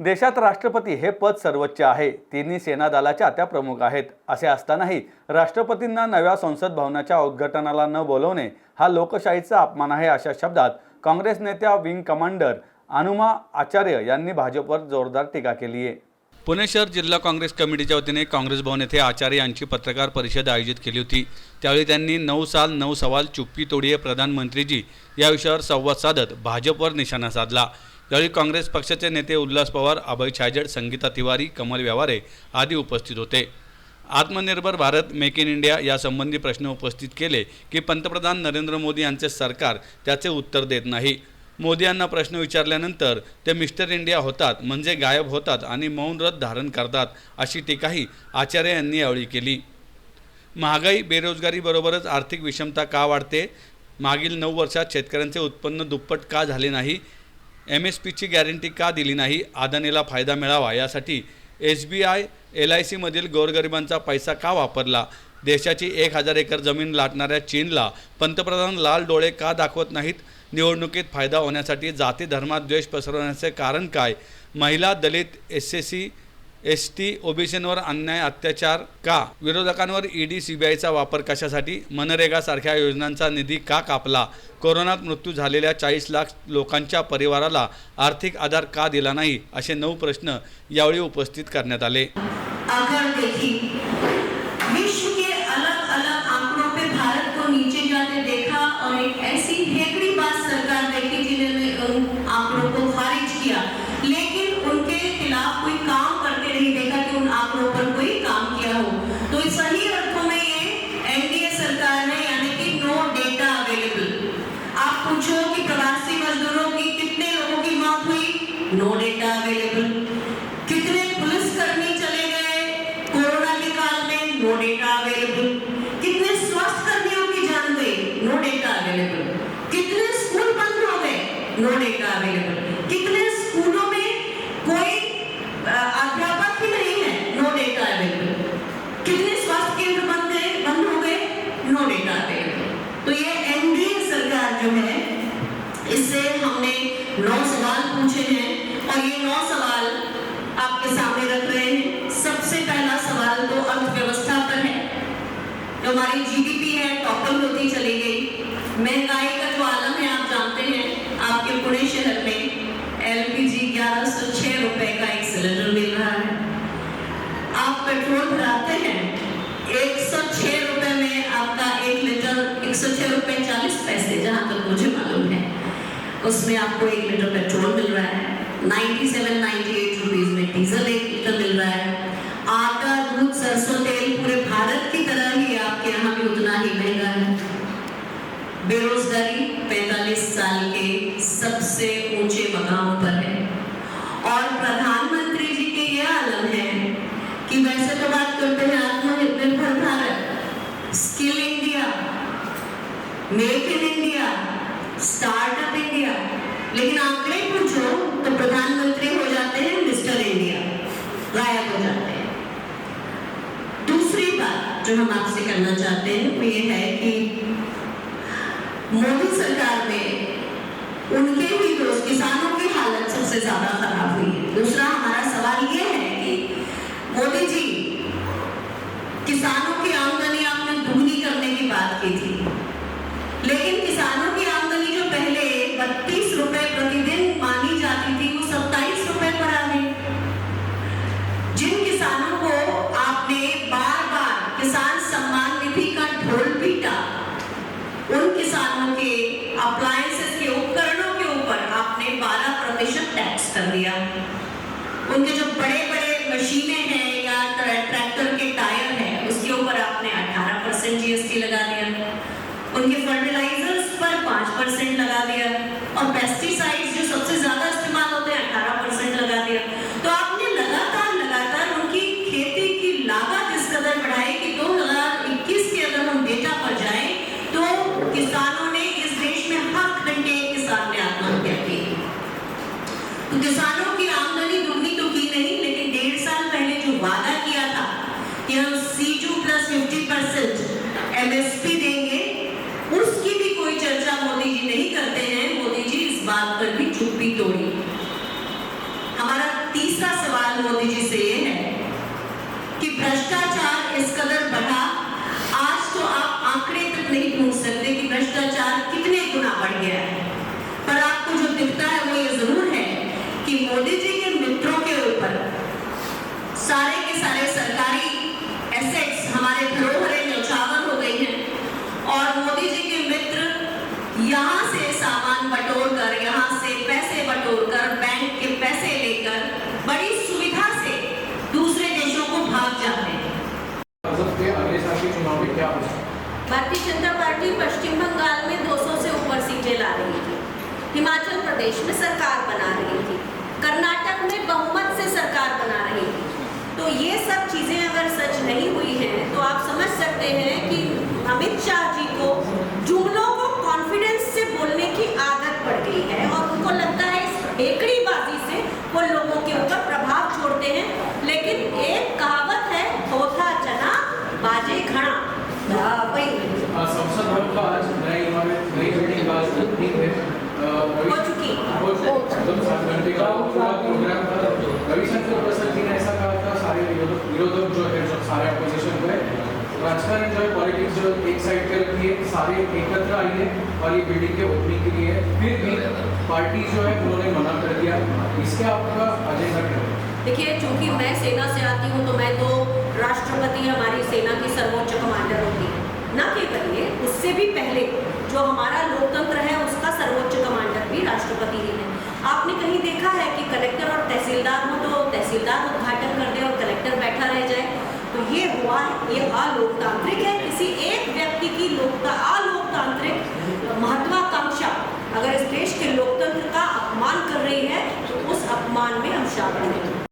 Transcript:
देशात राष्ट्रपती हे पद सर्वोच्च आहे. तिन्ही सेना दलाच्या त्या प्रमुख आहेत. असे असतानाही राष्ट्रपतींना नव्या संसद भवनाच्या उद्घाटनाला न बोलवणे हा लोकशाहीचा अपमान आहे, अशा शब्दात काँग्रेस नेत्या विंग कमांडर अनुमा आचार्य यांनी भाजपवर जोरदार टीका केली आहे. पुणे शहर जिल्हा काँग्रेस कमिटीच्या वतीने काँग्रेस भवन येथे आचार्य यांची पत्रकार परिषद आयोजित केली होती. त्यावेळी त्यांनी 9 साल 9 सवाल चुप्पी तोडिये प्रधानमंत्रीजी या विषयावर संवाद साधत भाजपवर निशाणा साधला. यावेळी काँग्रेस पक्षाचे नेते उल्हास पवार, अभय छाजेड, संगीता तिवारी, कमल व्यवहारे आदी उपस्थित होते. आत्मनिर्भर भारत, मेक इन इंडिया यासंबंधी प्रश्न उपस्थित केले की पंतप्रधान नरेंद्र मोदी यांचे सरकार त्याचे उत्तर देत नाही. मोदी यांना प्रश्न विचारल्यानंतर ते मिस्टर इंडिया होतात, म्हणजे गायब होतात आणि मौन व्रत धारण करतात, अशी टीकाही आचार्य यांनी यावेळी केली. महागाई, बेरोजगारीबरोबरच आर्थिक विषमता का वाढते? मागील 9 वर्षात शेतकऱ्यांचे उत्पन्न दुप्पट का झाले नाही? MSPची गॅरंटी का दिली नाही? अदानीला फायदा मिळावा यासाठी SBI, LIC मधील गोरगरिबांचा पैसा का वापरला? देशाची 1000 एकर जमीन लाटणाऱ्या चीनला पंतप्रधान लाल डोळे का दाखवत नाहीत? निवडणुकीत फायदा होण्यासाठी जाती धर्मात द्वेष पसरवण्याचे कारण काय? महिला, दलित, SC, ST, OBCंवर अन्याय अत्याचार का? विरोधकांवर ED, CBIचा वापर कशासाठी? मनरेगासारख्या योजनांचा निधी का कापला? कोरोनात मृत्यू झालेल्या 40 लाख लोकांच्या परिवाराला आर्थिक आधार का दिला नाही? असे 9 प्रश्न यावेळी उपस्थित करण्यात आले. अगर देखिए विश्व के अलग-अलग आंकड़ों पे भारत को नीचे जाते देखा और एक ऐसी हेकड़ी बात सरकार देखी जिन्होंने उन आंकड़ों को खारिज किया, लेकिन उनके खिलाफ कोई काम करते नहीं देखा कि उन आंकड़ों पर कोई काम किया हो. तो सही अर्थों में ये NDA सरकार ने यानी कि नो डेटा अवेलेबल. आप पूछो कि प्रवासी मजदूरों की कितने लोगों की मौत हुई? No data available. कितने पुलिसकर्मी चले गए कोरोना के काल में? No data available. कितने स्वास्थ्य कर्मियों की जान गई? No data available. कितने स्कूल बंद हो गए? No data available. कितने स्कूलों में कोई अध्यापक ही नहीं है? No data available. कितने स्वास्थ्य केंद्र बंद हो गए? No data available. तो ये NDA सरकार जो है, इससे हमने 9 सवाल पूछे हैं और ये 9 सवाल आपके सामने रख रहे हैं. सबसे पहला सवाल तो अर्थव्यवस्था पर है. जो हमारी GDP है टॉपल होती चली गई. महंगाई का जो आलम है आप जानते हैं, आपके पुणे शहर में LPG 1106 रुपए का एक सिलेंडर मिल रहा है. आप पेट्रोल भराते हैं 106 रुपए में आपका 1 लीटर 106 रुपए 40 पैसे जहां तक मुझे मालूम है, उसमें आपको 1 लीटर पेट्रोल मिल रहा है. 97-98 रुपीस में डीजल 1 लीटर मिल रहा है. आटा, दूध, सरसों तेल पूरे भारत की तरह ही आपके यहाँ भी उतना ही महंगा है. बेरोजगारी 45 साल के सबसे ऊंचे मकाम पर है. और प्रधानमंत्री जी के ये आलम है कि वैसे तो बात करते हैं आत्मनिर्भर Bharat, skill India, make in India, startup India, लेकिन आंकड़े पूछो तो प्रधानमंत्री हो जाते हैं मिस्टर इंडिया, गायब हो जाते हैं. दूसरी बात जो हम आपसे करना चाहते हैं वो ये है कि मोदी सरकार में उनके ही दोस्त किसानों की हालत सबसे ज्यादा खराब हुई है. दूसरा हमारा सवाल ये है कि मोदी जी, किसानों की आमदनी आपने दुगनी करने की बात की थी, लेकिन किसानों की आमदनी जो पहले 32 रुपए प्रतिदिन मानी जाती थी वो 27 रुपए पर आ गई. जिन किसानों को आपने बार-बार किसान सम्मान निधि का ढोल पीटा, उन किसानों के अप्लायंसेस के उपकरणों के ऊपर आपने 12% टैक्स कर दिया. उनके जो बड़े-बड़े मशीनें हैं या ट्रैक्टर के टायर हैं उसके ऊपर आपने 18% GST लगा दिया. उनके फर्टिलाइजर्स पर 5% लगा दिया और पेस्टिसाइड्स जो सबसे ज्यादा इस्तेमाल होते हैं 18% लगा दिया. तो आपने लगातार उनकी खेती की लागत इस कदर बढ़ाई कि 2021 के अगर हम डेटा पर जाएं तो किसानों ने इस देश में हर घंटे एक किसान ने आत्महत्या की. तो किसानों की आमदनी दुगनी तो की नहीं, लेकिन 1.5 साल पहले जो वादा किया था कि हम CU प्लस 50% MSP देंगे, उसकी भी कोई चर्चा मोदी जी नहीं करते हैं. मोदी जी इस बात पर भी चुप्पी तोड़ी. हमारा तीसरा भारतीय जनता पार्टी पश्चिम बंगाल में 200 से ऊपर सीटें ला रही थी, हिमाचल प्रदेश में सरकार बना रही थी, कर्नाटक में बहुमत से सरकार बना रही थी। तो ये सब चीज़ें अगर सच नहीं हुई हैं तो आप समझ सकते हैं कि अमित शाह जी को जुमलों को कॉन्फिडेंस से बोलने की आदत पड़ गई है और उनको लगता है इस हेकड़ीबाजी से वो लोगों के ऊपर प्रभाव छोड़ते हैं। लेकिन एक कहावत है, होता चना बाजे घड़ा, वही संसद भवन का आज नई इमारत नई बिल्डिंग आज ओपनिंग है हो चुकी। एकदम 7 घंटे का पूरा प्रोग्राम था। रविशंकर प्रसाद जी ने ऐसा कहा था, सारे विरोधक जो है, जो सारे अपोजिशन को है, राजकारण जो है, पॉलिटिक्स जो एक साइड पे रखी है, सारे एकत्र आइए और ये बिल्डिंग के ओपनिंग के लिए। फिर भी पार्टी जो है उन्होंने मना कर दिया। इसके आपका एजेंडा क्या है? देखिए, चूंकि मैं सेना से आती हूँ तो मैं तो राष्ट्रपति हमारी सेना की सर्वोच्च कमांडर होती है, न केवल ये, उससे भी पहले जो हमारा लोकतंत्र है उसका सर्वोच्च कमांडर भी राष्ट्रपति ही है। आपने कहीं देखा है कि कलेक्टर और तहसीलदार हो तो तहसीलदार उद्घाटन कर दे और कलेक्टर बैठा रह जाए? तो ये हुआ, ये अलोकतांत्रिक है। किसी एक व्यक्ति की अलोकतांत्रिक महत्वाकांक्षा अगर इस देश के लोकतंत्र का अपमान कर रही है तो उस अपमान में हम शामिल हैं।